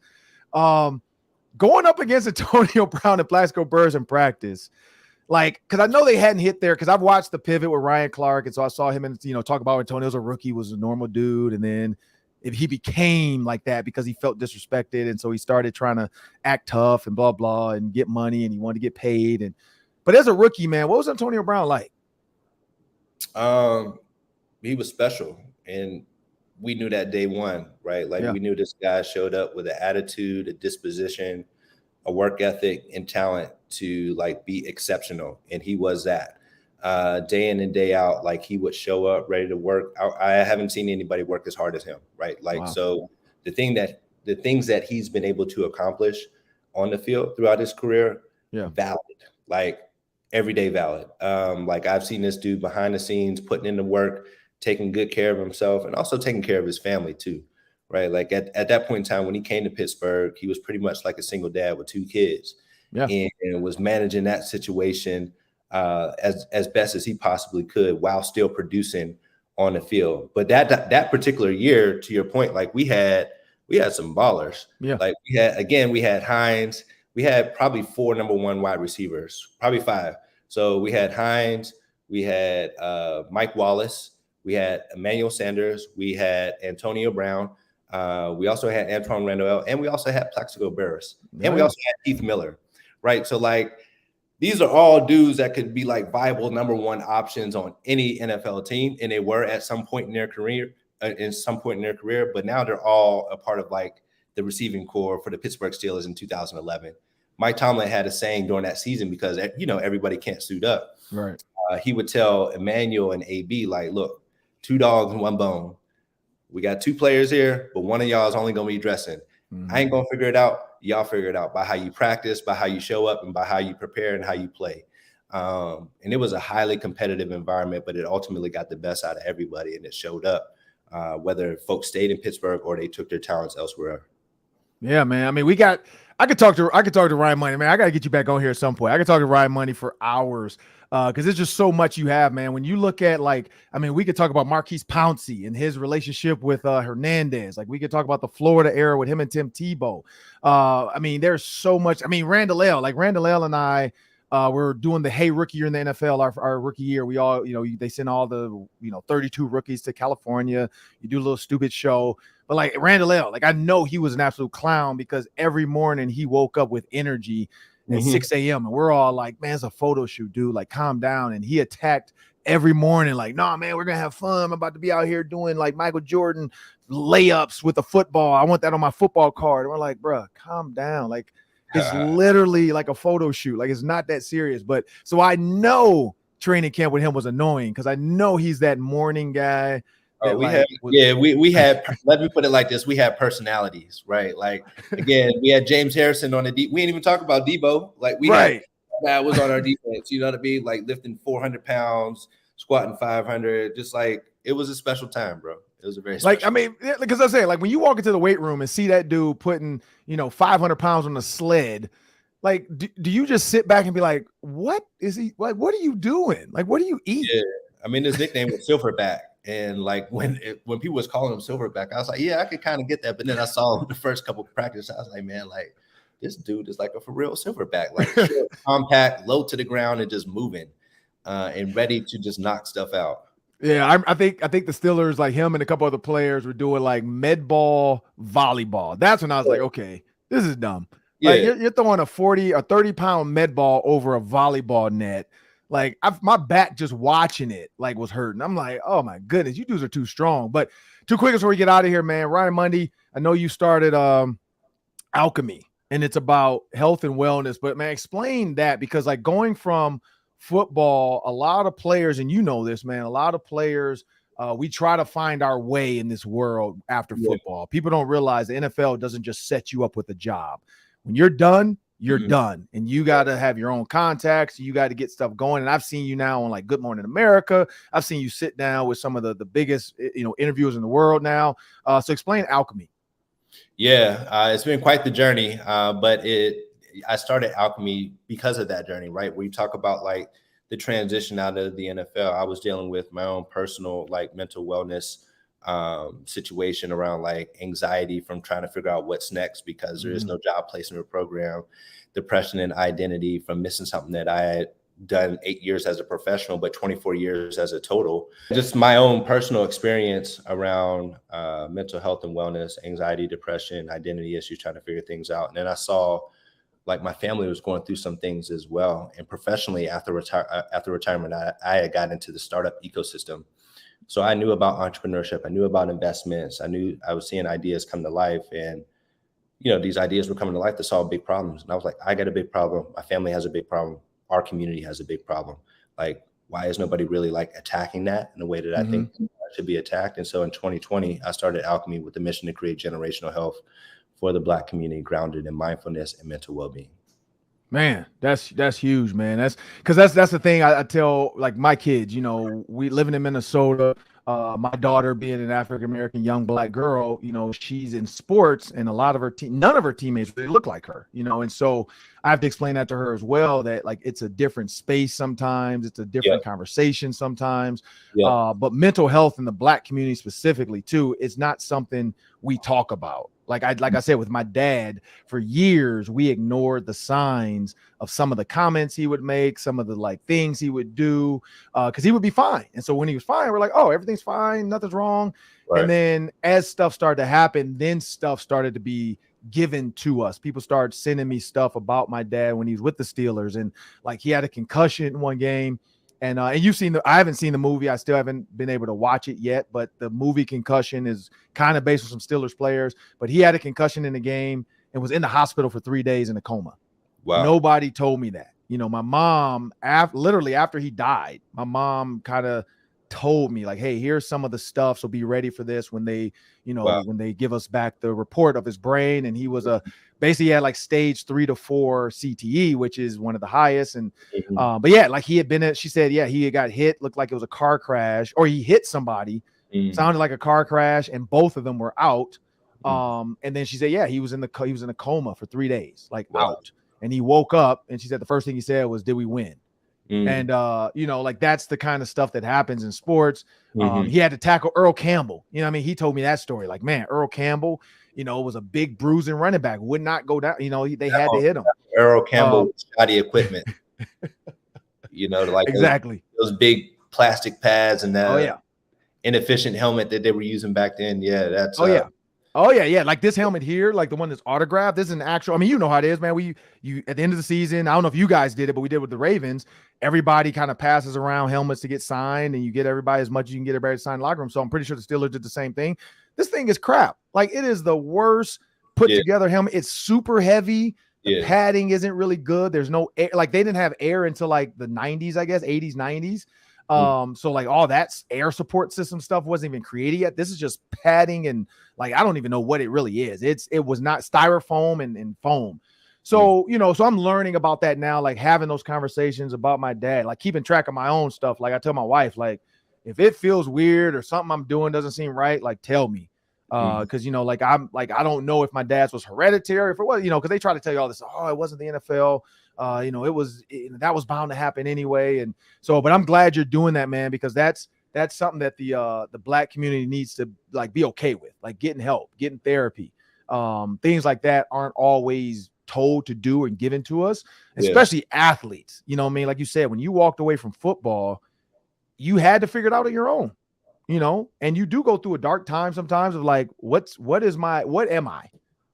Going up against Antonio Brown and Plaxico Burress in practice, like, because I know they hadn't hit there, because I've watched the pivot with Ryan Clark, and so I saw him and talk about Antonio's a rookie, was a normal dude, and then if he became like that because he felt disrespected, and so he started trying to act tough and blah blah and get money, and he wanted to get paid. But as a rookie, man, what was Antonio Brown like? He was special, and we knew that day one, right? Like we knew this guy showed up with an attitude, a disposition, a work ethic, and talent to like be exceptional, and he was that. Day in and day out, like he would show up ready to work. I haven't seen anybody work as hard as him, right? Like, so the things that he's been able to accomplish on the field throughout his career, valid, like everyday valid. Like I've seen this dude behind the scenes, putting in the work, taking good care of himself, and also taking care of his family too, right? Like at that point in time, when he came to Pittsburgh, he was pretty much like a single dad with 2 kids, and was managing that situation as best as he possibly could while still producing on the field. But that particular year, to your point, like we had some ballers. Like we had Hines. We had probably 4 number 1 wide receivers, probably 5. So we had Hines, we had Mike Wallace, we had Emmanuel Sanders, we had Antonio Brown, we also had Antoine Randall, and we also had Plaxico Burress, and we also had Keith Miller, right? So like these are all dudes that could be like viable number 1 options on any NFL team, and they were at some point in their career. But now they're all a part of like the receiving core for the Pittsburgh Steelers in 2011. Mike Tomlin had a saying during that season, because everybody can't suit up. Right. He would tell Emmanuel and AB, like, look, 2 dogs and 1 bone. We got 2 players here, but one of y'all is only going to be dressing. I ain't going to figure it out. Y'all figure it out by how you practice, by how you show up, and by how you prepare and how you play. And it was a highly competitive environment, but it ultimately got the best out of everybody, and it showed up, whether folks stayed in Pittsburgh or they took their talents elsewhere. Yeah, man. I mean, I could talk to Ryan Mundy, man. I got to get you back on here at some point. I could talk to Ryan Mundy for hours, because there's just so much you have, man. When you look at we could talk about Marquise Pouncey and his relationship with Hernandez. Like we could talk about the Florida era with him and Tim Tebow. There's so much. Randall L and I were doing the Hey Rookie Year in the NFL, our rookie year. We all, they send all the 32 rookies to California. You do a little stupid show. But like Randall L, like I know he was an absolute clown, because every morning he woke up with energy at 6 a.m. and we're all like, man, it's a photo shoot, dude. Like, calm down. And he attacked every morning, like, nah, man, we're gonna have fun. I'm about to be out here doing like Michael Jordan layups with a football. I want that on my football card. And we're like, bro, calm down. Like, it's literally like a photo shoot. Like, it's not that serious. But so I know training camp with him was annoying, because I know he's that morning guy. We had, let me put it like this. We had personalities, right? Like, again, we had James Harrison on the deep. We ain't even talk about Debo. Like, that was on our defense, you know what I mean? Like lifting 400 pounds, squatting 500, just like, it was a special time, bro. It was a very special time. Because I say, like, when you walk into the weight room and see that dude putting, 500 pounds on a sled, like, do you just sit back and be like, what is he, like, what are you doing? Like, what do you eat? Yeah. His nickname was Silverback. And like when people was calling him Silverback, I was like, yeah, I could kind of get that. But then I saw the first couple of practices, I was like, man, like this dude is like a for real Silverback, like short, compact, low to the ground, and just moving, and ready to just knock stuff out. Yeah, I think the Steelers, like him and a couple other players, were doing like med ball, volleyball. That's when I was like, okay, this is dumb. Like, you're throwing a 40 or 30 pound med ball over a volleyball net. Like my back just watching it like was hurting. I'm like, oh my goodness, you dudes are too strong. But too quick before we get out of here, man. Ryan Mundy, I know you started Alchemy, and it's about health and wellness. But man, explain that, because like going from football, a lot of players, and you know this, man, a lot of players, we try to find our way in this world after football. People don't realize the NFL doesn't just set you up with a job. When you're done, you're done, and you got to have your own contacts. You got to get stuff going. And I've seen you now on like Good Morning America. I've seen you sit down with some of the biggest, interviewers in the world now. So explain Alchemy. Yeah, it's been quite the journey, but I started Alchemy because of that journey, right? Where you talk about like the transition out of the NFL. I was dealing with my own personal like mental wellness situation around like anxiety from trying to figure out what's next, because there is no job placement program, depression and identity from missing something that I had done 8 years as a professional, but 24 years as a total. Just my own personal experience around mental health and wellness, anxiety, depression, identity issues, trying to figure things out. And then I saw like my family was going through some things as well. And professionally after retirement, I had got into the startup ecosystem. So I knew about entrepreneurship. I knew about investments. I was seeing ideas come to life, and, these ideas were coming to life to solve big problems. And I was like, I got a big problem. My family has a big problem. Our community has a big problem. Like, why is nobody really like attacking that in a way that I think should be attacked? And so in 2020, I started Alchemy with the mission to create generational health for the Black community, grounded in mindfulness and mental well-being. Man, that's huge, man. That's the thing I tell like my kids, we living in Minnesota, my daughter being an African-American young Black girl, she's in sports, and a lot of her none of her teammates really look like her, and so I have to explain that to her as well, that like it's a different space sometimes, it's a different conversation sometimes, but mental health in the Black community specifically too, it's not something we talk about. Like I said, with my dad, for years, we ignored the signs of some of the comments he would make, some of the like things he would do, because he would be fine. And so when he was fine, we're like, oh, everything's fine, nothing's wrong. Right. And then as stuff started to happen, then stuff started to be given to us. People started sending me stuff about my dad when he was with the Steelers, and like he had a concussion in one game. And you've seen I haven't seen the movie. I still haven't been able to watch it yet, but the movie Concussion is kind of based on some Steelers players, but he had a concussion in the game and was in the hospital for 3 days in a coma. Wow. Nobody told me that. My mom, literally after he died, my mom kind of told me like, hey, here's some of the stuff, so be ready for this when they, when they give us back the report of his brain. And he was basically had like stage 3 to 4 CTE, which is one of the highest. And but yeah, like he had been she said, he had got hit, looked like it was a car crash, or he hit somebody, sounded like a car crash, and both of them were out. And then she said, he was in a coma for 3 days, like out. And he woke up, and she said the first thing he said was, did we win? And like that's the kind of stuff that happens in sports. He had to tackle Earl Campbell. He told me that story. Like, man, Earl Campbell, was a big bruising running back, would not go down. They had to hit him. Earl Campbell with shoddy equipment. Like exactly those big plastic pads and that inefficient helmet that they were using back then. Yeah, that's Oh yeah. Like this helmet here, like the one that's autographed. This is an actual. You know how it is, man. You at the end of the season, I don't know if you guys did it, but we did with the Ravens. Everybody kind of passes around helmets to get signed, and you get everybody as much as you can get everybody to sign in the locker room. So I'm pretty sure the Steelers did the same thing. This thing is crap. Like it is the worst put together helmet. It's super heavy. The padding isn't really good. There's no air. Like they didn't have air until like the 90s, I guess, 80s, 90s. So like all that air support system stuff wasn't even created yet. This is just padding, and like I don't even know what it really is. It was not styrofoam and foam. So so I'm learning about that now, like having those conversations about my dad, like keeping track of my own stuff. Like I tell my wife, like if it feels weird or something I'm doing doesn't seem right, like tell me. Because like I'm like I don't know if my dad's was hereditary, if it was, because they try to tell you all this. Oh, it wasn't the NFL. That was bound to happen anyway. And so, but I'm glad you're doing that, man, because that's something that the Black community needs to like be okay with, like getting help, getting therapy. Things like that aren't always told to do and given to us, especially athletes. Like you said, when you walked away from football, you had to figure it out on your own, and you do go through a dark time sometimes of like, what am I?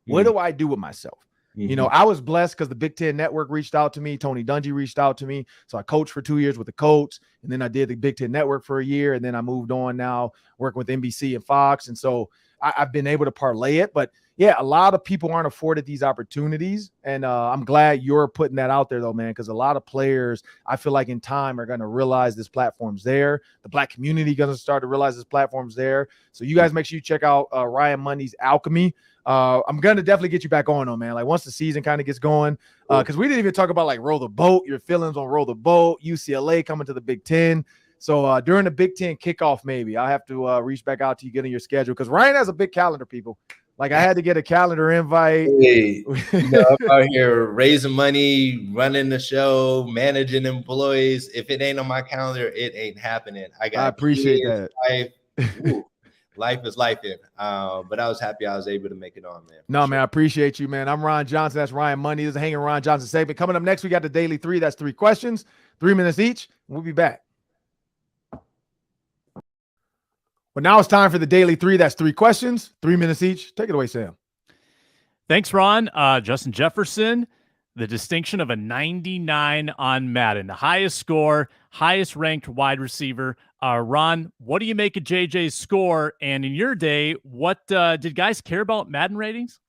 What do I do with myself? You know, I was blessed because the Big Ten Network reached out to me. Tony Dungy reached out to me. So I coached for 2 years with the Colts, and then I did the Big Ten Network for a year, and then I moved on now working with NBC and Fox. And so I've been able to parlay it. But, yeah, a lot of people aren't afforded these opportunities, and I'm glad you're putting that out there, though, man, because a lot of players, I feel like in time, are going to realize this platform's there. The Black community going to start to realize this platform's there. So you guys make sure you check out Ryan Mundy's Alchemy. I'm going to definitely get you back on, though, man. Like, once the season kind of gets going, because we didn't even talk about, like, Roll the Boat, your feelings on Roll the Boat, UCLA coming to the Big Ten. So during the Big Ten kickoff, maybe I'll have to reach back out to you, get in your schedule, because Ryan has a big calendar, people. Like, I had to get a calendar invite. Hey, I'm out here raising money, running the show, managing employees. If it ain't on my calendar, it ain't happening. I appreciate that. Life is life in. But I was happy I was able to make it on, man. No, man, I appreciate you, man. I'm Ron Johnson. That's Ryan Mundy. This is a Hanging Ron Johnson segment. Coming up next, we got the Daily 3. That's 3 questions, 3 minutes each. We'll be back. Well, now it's time for the Daily 3. That's 3 questions, 3 minutes each. Take it away, Sam. Thanks, Ron. Justin Jefferson, the distinction of a 99 on Madden, the highest score, highest ranked wide receiver. Ron, what do you make of JJ's score? And in your day, what did guys care about Madden ratings?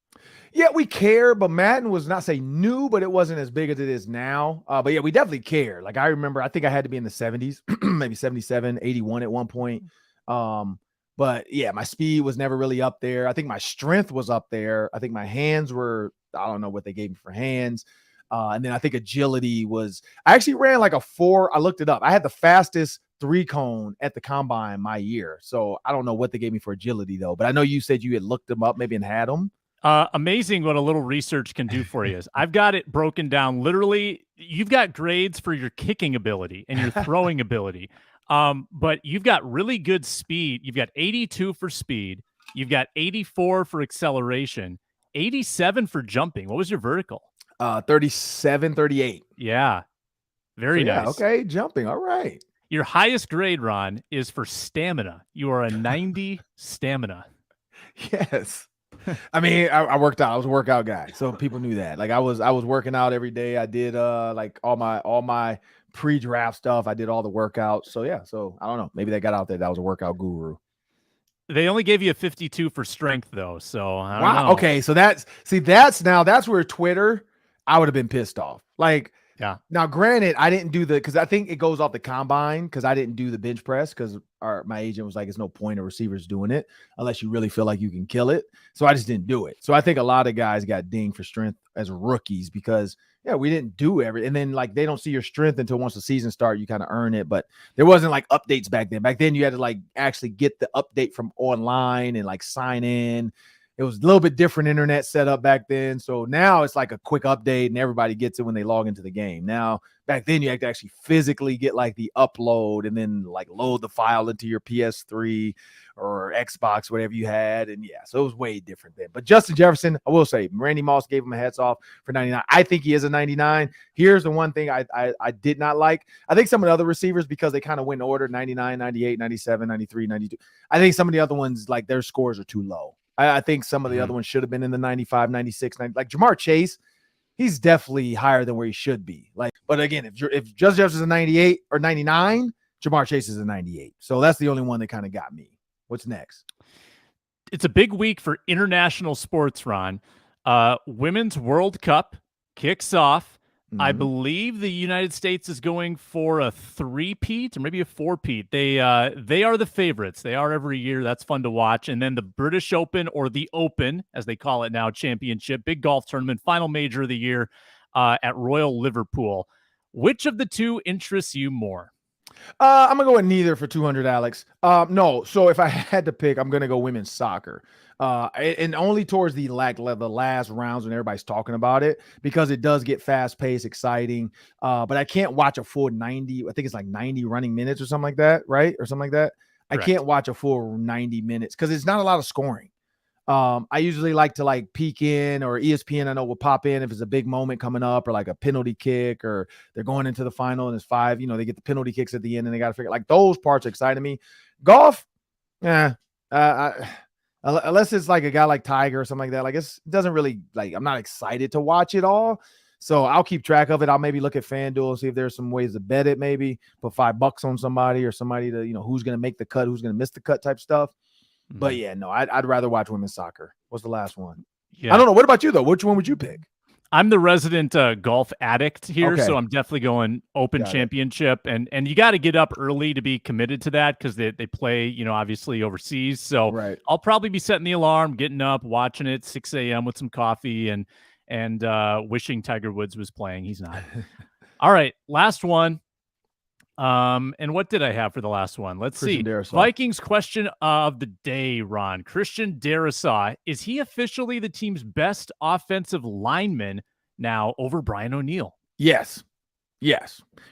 Yeah, we care, but Madden was not say new, but it wasn't as big as it is now. But yeah, we definitely care. Like, I remember, I think I had to be in the 70s, maybe 77, 81 at one point. But yeah, my speed was never really up there. I think my strength was up there. I think my hands were, I don't know what they gave me for hands. And then I think agility was, I actually ran like a 4. I looked it up. I had the fastest 3-cone at the combine my year. So I don't know what they gave me for agility though, but I know you said you had looked them up maybe and had them. Amazing what a little research can do for you is I've got it broken down. Literally, you've got grades for your kicking ability and your throwing ability. But you've got really good speed. You've got 82 for speed. You've got 84 for acceleration, 87 for jumping. What was your vertical? 37, 38. Yeah. Very nice. Okay. Jumping. All right. Your highest grade, Ron, is for stamina. You are a 90 stamina. Yes. I mean, I worked out. I was a workout guy. So people knew that. Like I was working out every day. I did like all my pre-draft stuff. I did all the workouts. So yeah. So I don't know. Maybe they got out there that I was a workout guru. They only gave you a 52 for strength though. So I don't know. Okay. So that's where Twitter, I would have been pissed off. Like, yeah. Now, granted, I didn't do because I think it goes off the combine because I didn't do the bench press because my agent was like, it's no point of receivers doing it unless you really feel like you can kill it. So I just didn't do it. So I think a lot of guys got dinged for strength as rookies because, yeah, we didn't do everything. And then, like, they don't see your strength until once the season starts, you kind of earn it. But there wasn't, like, updates back then. Back then, you had to, like, actually get the update from online and, like, sign in. It was a little bit different internet setup back then. So now it's like a quick update and everybody gets it when they log into the game. Now, back then you had to actually physically get like the upload and then like load the file into your PS3 or Xbox, whatever you had. And yeah, so it was way different then. But Justin Jefferson, I will say, Randy Moss gave him a hats off for 99. I think he is a 99. Here's the one thing I did not like. I think some of the other receivers, because they kind of went in order, 99, 98, 97, 93, 92. I think some of the other ones, like their scores are too low. I think some of the other ones should have been in the 95, 96, 90. Like Jamar Chase, he's definitely higher than where he should be. Like, but again, if Justin Jefferson's a 98 or 99, Jamar Chase is a 98. So that's the only one that kind of got me. What's next? It's a big week for international sports, Ron. Women's World Cup kicks off. Mm-hmm. I believe the United States is going for a 3-peat or maybe a 4-peat. They are the favorites. They are every year. That's fun to watch. And then the British Open, or the Open, as they call it now, championship, big golf tournament, final major of the year at Royal Liverpool. Which of the two interests you more? I'm going to go with neither for 200, Alex. No. So if I had to pick, I'm going to go women's soccer. And only towards the last rounds when everybody's talking about it, because it does get fast-paced, exciting. But I can't watch a full 90. I think it's like 90 running minutes or something like that, right? Or something like that. Correct. I can't watch a full 90 minutes because it's not a lot of scoring. I usually like to like peek in, or ESPN I know will pop in if it's a big moment coming up, or like a penalty kick, or they're going into the final and it's 5, they get the penalty kicks at the end and they got to figure, like, those parts excited me. Golf, Unless it's like a guy like Tiger or something like that. Like it doesn't really like, I'm not excited to watch it all. So I'll keep track of it. I'll maybe look at FanDuel, see if there's some ways to bet it, maybe put $5 on somebody or somebody to, who's going to make the cut, who's going to miss the cut type stuff. Mm-hmm. But yeah, no, I'd rather watch women's soccer. What's the last one? Yeah. I don't know. What about you though? Which one would you pick? I'm the resident golf addict here, so I'm definitely going Open Championship, and you got to get up early to be committed to that because they play, obviously overseas. So I'll probably be setting the alarm, getting up, watching it 6 a.m. with some coffee, and wishing Tiger Woods was playing. He's not. All right, last one. And what did I have for the last one? Let's see. Vikings question of the day, Ron. Christian Darrisaw, is he officially the team's best offensive lineman now over Brian O'Neill? Yes.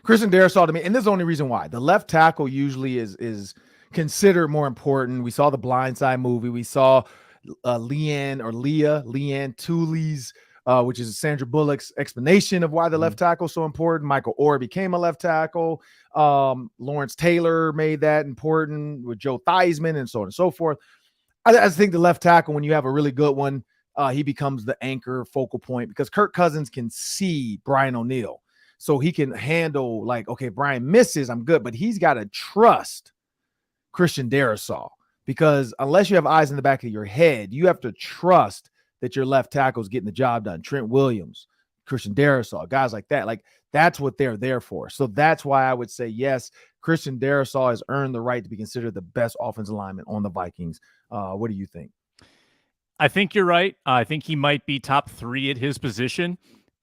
Christian Darrisaw to me, and this is the only reason why. The left tackle usually is considered more important. We saw the Blindside movie. We saw Leanne Tully's which is Sandra Bullock's explanation of why the left tackle is so important. Michael Orr became a left tackle. Lawrence Taylor made that important with Joe Theismann and so on and so forth. I think the left tackle, when you have a really good one, he becomes the anchor focal point because Kirk Cousins can see Brian O'Neill. So he can handle like, okay, Brian misses, I'm good. But he's got to trust Christian Darrisaw because unless you have eyes in the back of your head, you have to trust that your left tackle is getting the job done. Trent Williams, Christian Darrisaw, guys like that. Like that's what they're there for. So that's why I would say, yes, Christian Darrisaw has earned the right to be considered the best offensive lineman on the Vikings. What do you think? I think you're right. I think he might be top 3 at his position.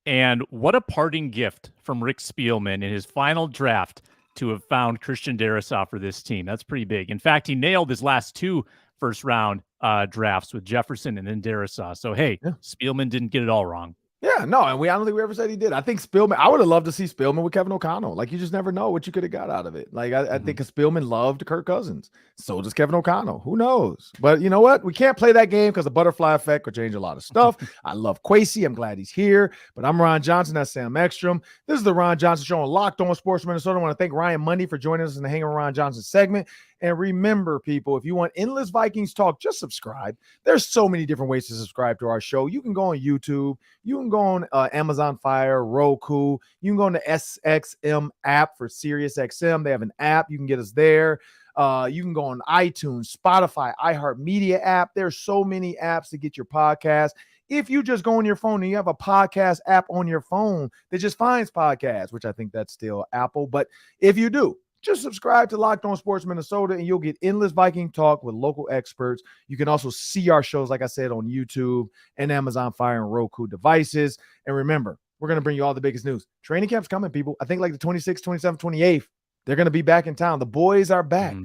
And what a parting gift from Rick Spielman in his final draft to have found Christian Darrisaw for this team. That's pretty big. In fact, he nailed his last 2 first-round drafts with Jefferson and then Darrisaw. So, hey, Spielman didn't get it all wrong. Yeah, no, and I don't think we ever said he did. I think Spielman, I would have loved to see Spielman with Kevin O'Connell. Like, you just never know what you could have got out of it. Like, I think Spielman loved Kirk Cousins. So does Kevin O'Connell. Who knows? But you know what? We can't play that game because the butterfly effect could change a lot of stuff. I love Kwesi. I'm glad he's here. But I'm Ron Johnson. That's Sam Ekstrom. This is the Ron Johnson Show on Locked On Sports Minnesota. I want to thank Ryan Mundy for joining us in the Hanging with Ron Johnson segment. And remember, people, if you want endless Vikings talk, just subscribe. There's so many different ways to subscribe to our show. You can go on YouTube. You can go on Amazon Fire, Roku. You can go on the SXM app for SiriusXM. They have an app. You can get us there. You can go on iTunes, Spotify, iHeartMedia app. There's so many apps to get your podcast. If you just go on your phone and you have a podcast app on your phone that just finds podcasts, which I think that's still Apple. But if you do, just subscribe to Locked On Sports Minnesota and you'll get endless Viking talk with local experts. You can also see our shows, like I said, on YouTube and Amazon Fire and Roku devices. And remember, we're going to bring you all the biggest news. Training camp's coming, people. I think like the 26th, 27th, 28th, they're going to be back in town. The boys are back.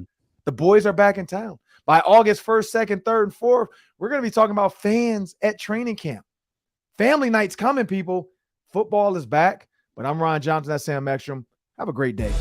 The boys are back in town. By August 1st, 2nd, 3rd, and 4th, we're going to be talking about fans at training camp. Family night's coming, people. Football is back. But I'm Ron Johnson. That's Sam Ekstrom. Have a great day.